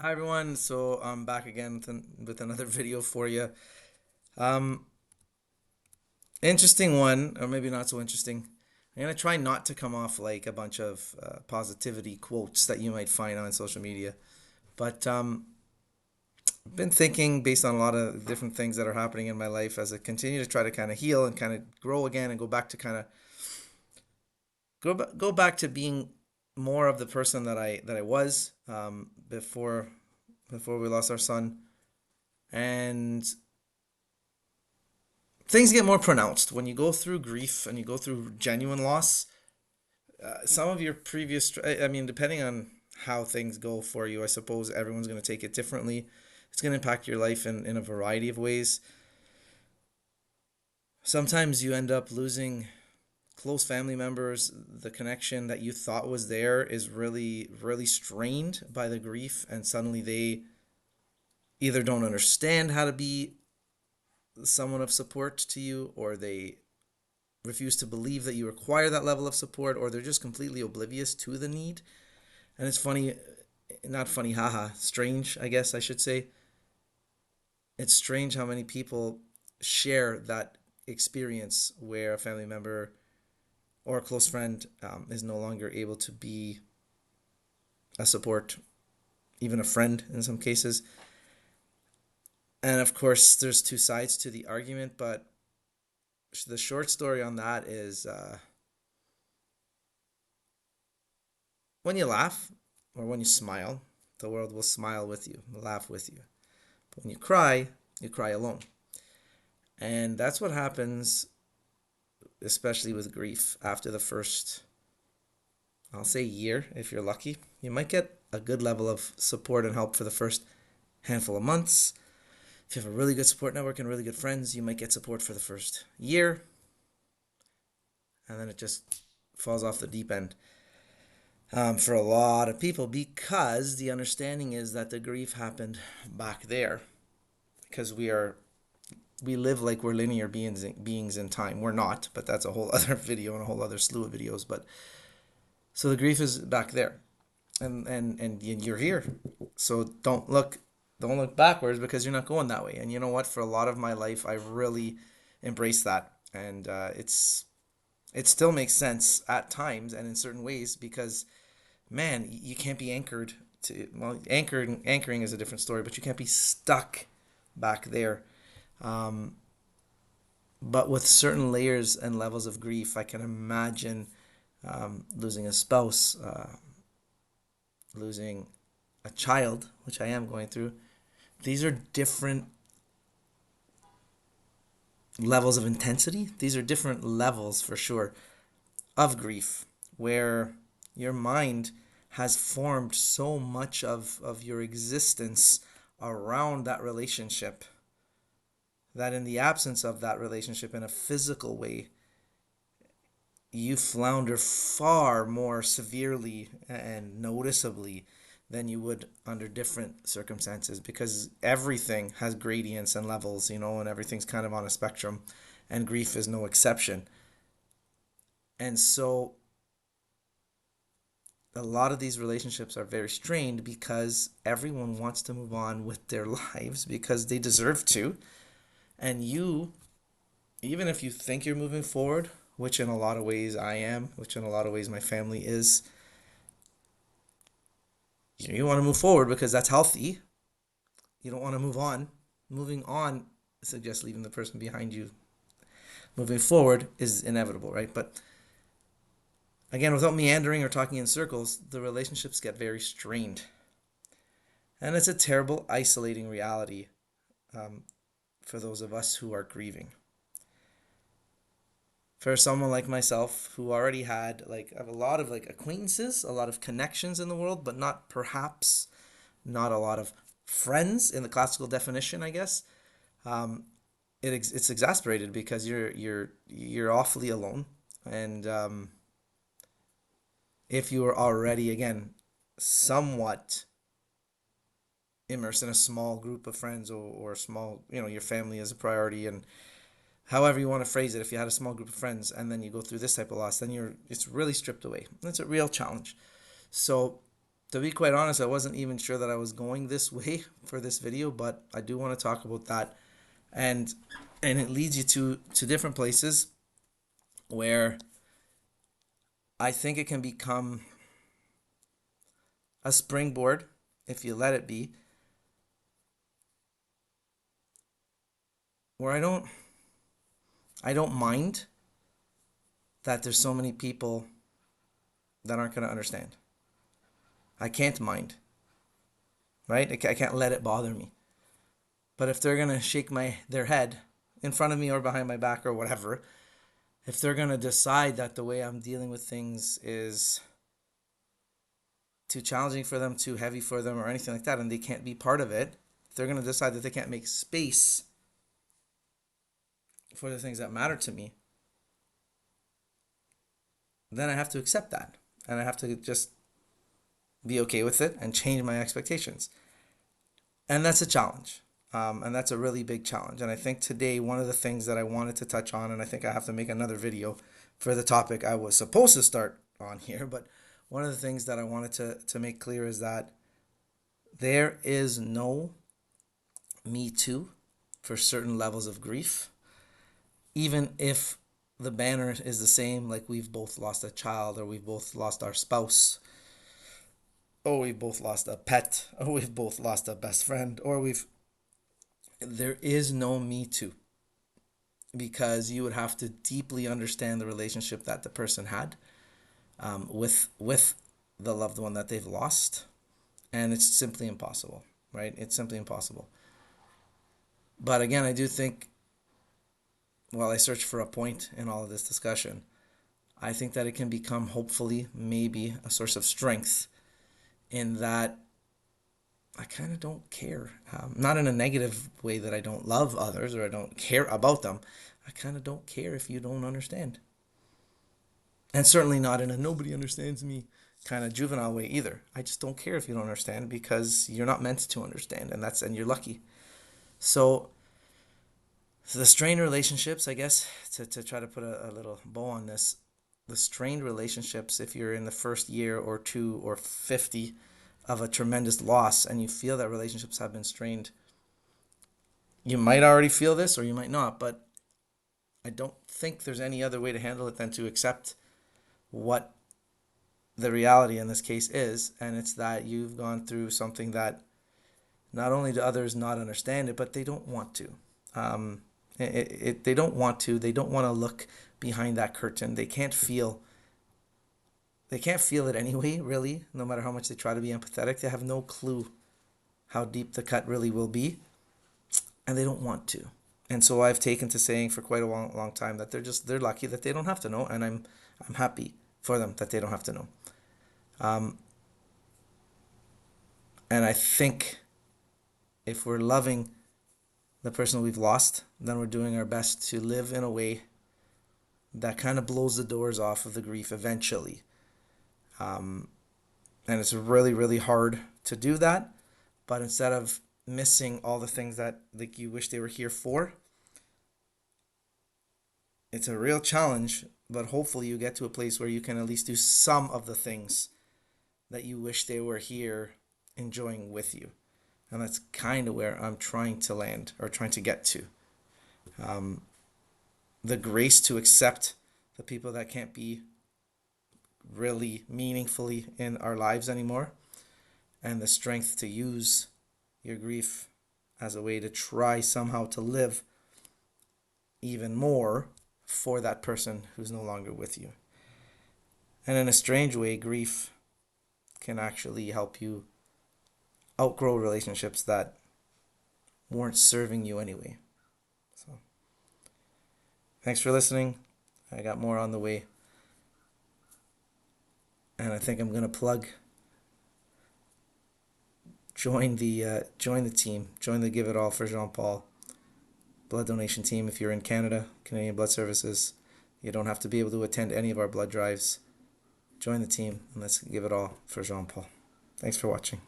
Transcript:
Hi everyone, so I'm back again with another video for you. Um, Interesting one, or maybe not so interesting. I'm gonna try not to come off like a bunch of positivity quotes that you might find on social media, but I've been thinking based on a lot of different things that are happening in my life as I continue to try to kind of heal and kind of grow again and go back to kind of go back to being more of the person that I was before we lost our son. And things get more pronounced when you go through grief and you go through genuine loss. Some of your previous, I mean, depending on how things go for you, I suppose everyone's going to take it differently. It's going to impact your life in a variety of ways. Sometimes you end up losing close family members. The connection that you thought was there is really, really strained by the grief, and suddenly they either don't understand how to be someone of support to you, or they refuse to believe that you require that level of support, or they're just completely oblivious to the need. And it's funny, not funny, haha, strange, I guess I should say. It's strange how many people share that experience where a family member or a close friend is no longer able to be a support, even a friend in some cases. And of course, there's two sides to the argument, but the short story on that is when you laugh or when you smile, the world will smile with you, laugh with you. But when you cry alone. And that's what happens, especially with grief, after the first, I'll say, year, if you're lucky. You might get a good level of support and help for the first handful of months. If you have a really good support network and really good friends, you might get support for the first year, and then it just falls off the deep end for a lot of people because the understanding is that the grief happened back there because we live like we're linear beings in time. We're not, but that's a whole other video and a whole other slew of videos. But so the grief is back there, and you're here. So don't look backwards because you're not going that way. And you know what? For a lot of my life, I've really embraced that, and it still makes sense at times and in certain ways because man, you can't be anchored to anchoring is a different story, but you can't be stuck back there. Um, But with certain layers and levels of grief, I can imagine losing a spouse, losing a child, which I am going through. These are different levels of intensity. These are different levels for sure of grief, where your mind has formed so much of your existence around that relationship that in the absence of that relationship in a physical way, you flounder far more severely and noticeably than you would under different circumstances because everything has gradients and levels, and everything's kind of on a spectrum, and grief is no exception. And so a lot of these relationships are very strained because everyone wants to move on with their lives because they deserve to. And you, even if you think you're moving forward, which in a lot of ways I am, which in a lot of ways my family is, you want to move forward because that's healthy. You don't want to move on. Moving on suggests leaving the person behind you. Moving forward is inevitable, right? But again, without meandering or talking in circles, the relationships get very strained. And it's a terrible, isolating reality um, for those of us who are grieving. For someone like myself who already had like I have a lot of like acquaintances, a lot of connections in the world, but not a lot of friends in the classical definition, I guess. Um, it's exasperated because you're awfully alone, and if you are already again somewhat immersed in a small group of friends or small, your family is a priority, and however you want to phrase it, if you had a small group of friends and then you go through this type of loss, then it's really stripped away. It's a real challenge. So To be quite honest, I wasn't even sure that I was going this way for this video, but I do want to talk about that, and it leads you to different places where I think it can become a springboard if you let it be, where I don't mind that there's so many people that aren't going to understand. I can't mind, right? I can't let it bother me. But if they're going to shake their head in front of me or behind my back or whatever, if they're going to decide that the way I'm dealing with things is too challenging for them, too heavy for them, or anything like that, and they can't be part of it, if they're going to decide that they can't make space for the things that matter to me, then I have to accept that. And I have to just be okay with it and change my expectations. And that's a challenge. And that's a really big challenge. And I think today, one of the things that I wanted to touch on, and I think I have to make another video for the topic I was supposed to start on here, but one of the things that I wanted to make clear is that there is no me too for certain levels of grief, even if the banner is the same, like we've both lost a child, or we've both lost our spouse, or we've both lost a pet, or we've both lost a best friend, there is no me too, because you would have to deeply understand the relationship that the person had with the loved one that they've lost, and it's simply impossible, right? It's simply impossible. But again, I do think, while I search for a point in all of this discussion, I think that it can become, hopefully, maybe a source of strength, in that I kind of don't care. Not in a negative way that I don't love others or I don't care about them. I kind of don't care if you don't understand. And certainly not in a nobody understands me kind of juvenile way either. I just don't care if you don't understand, because you're not meant to understand, and you're lucky. So the strained relationships, I guess, to try to put a little bow on this, the strained relationships, if you're in the first year or two or 50 of a tremendous loss and you feel that relationships have been strained, you might already feel this or you might not, but I don't think there's any other way to handle it than to accept what the reality in this case is, and it's that you've gone through something that not only do others not understand it, but they don't want to. They don't want to. They don't want to look behind that curtain. They can't feel. They can't feel it anyway, really, no matter how much they try to be empathetic. They have no clue how deep the cut really will be, and they don't want to. And so I've taken to saying for quite a long time that they're lucky that they don't have to know, and I'm happy for them that they don't have to know. And I think if we're loving the person we've lost, then we're doing our best to live in a way that kind of blows the doors off of the grief eventually. And it's really, really hard to do that. But instead of missing all the things that like you wish they were here for, it's a real challenge. But hopefully you get to a place where you can at least do some of the things that you wish they were here enjoying with you. And that's kind of where I'm trying to land, or trying to get to. The grace to accept the people that can't be really meaningfully in our lives anymore, and the strength to use your grief as a way to try somehow to live even more for that person who's no longer with you. And in a strange way, grief can actually help you outgrow relationships that weren't serving you anyway. So, thanks for listening. I got more on the way. And I think I'm gonna plug. Join the team. Join the Give It All for Jean Paul blood donation team if you're in Canada, Canadian Blood Services. You don't have to be able to attend any of our blood drives. Join the team and let's give it all for Jean Paul. Thanks for watching.